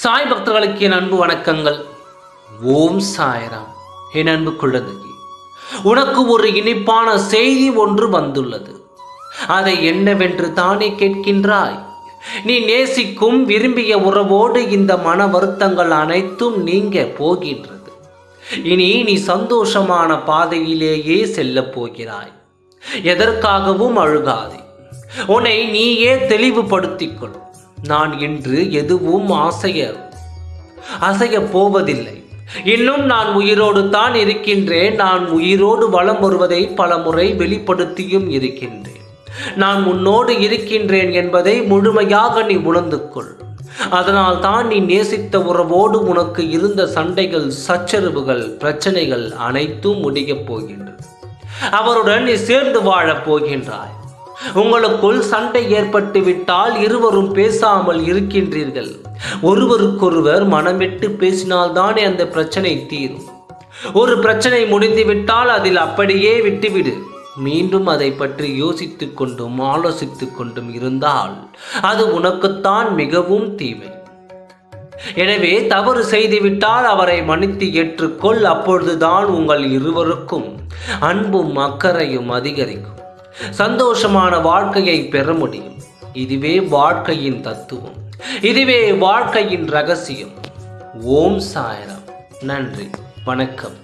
சாய் பக்தர்களுக்கு என் அன்பு வணக்கங்கள். ஓம் சாய்ராம். என் அன்பு குழந்தையே, உனக்கு ஒரு இனிப்பான செய்தி ஒன்று வந்துள்ளது. அதை என்னவென்று தானே கேட்கின்றாய்? நீ நேசிக்கும் விரும்பிய உறவோடு இந்த மன வருத்தங்கள் அனைத்தும் நீங்க போகின்றது. இனி நீ சந்தோஷமான பாதையிலேயே செல்லப் போகிறாய். எதற்காகவும் அழுகாதே. உன்னை நீயே தெளிவுபடுத்திக்கொள். நான் இன்று எதுவும் அசைய போவதில்லை. இன்னும் நான் உயிரோடு தான் இருக்கின்றேன். நான் உயிரோடு வலம் வருவதை பல முறை வெளிப்படுத்தியும் இருக்கின்றேன். நான் உன்னோடு இருக்கின்றேன் என்பதை முழுமையாக நீ உணர்ந்து கொள். அதனால் தான் நீ நேசித்த உறவோடு உனக்கு இருந்த சண்டைகள், சச்சரவுகள், பிரச்சனைகள் அனைத்தும் முடியப் போகின்றது. அவருடன் நீ சேர்ந்து வாழப் போகின்றாய். உங்களுக்குள் சண்டை ஏற்பட்டு விட்டால் இருவரும் பேசாமல் இருக்கின்றீர்கள். ஒருவருக்கொருவர் மனமிட்டு பேசினால்தானே அந்த பிரச்சனை தீரும். ஒரு பிரச்சனை முடிந்துவிட்டால் அதில் அப்படியே விட்டுவிடு. மீண்டும் அதை பற்றி யோசித்துக் கொண்டும் ஆலோசித்துக் கொண்டும் இருந்தால் அது உனக்குத்தான் மிகவும் தீமை. எனவே தவறு செய்துவிட்டால் அவரை மன்னித்து ஏற்றுக்கொள். அப்பொழுதுதான் உங்கள் இருவருக்கும் அன்பும் அக்கறையும் அதிகரிக்கும். சந்தோஷமான வாழ்க்கையை பெற முடியும். இதுவே வாழ்க்கையின் தத்துவம். இதுவே வாழ்க்கையின் ரகசியம். ஓம் சாய்ராம். நன்றி, வணக்கம்.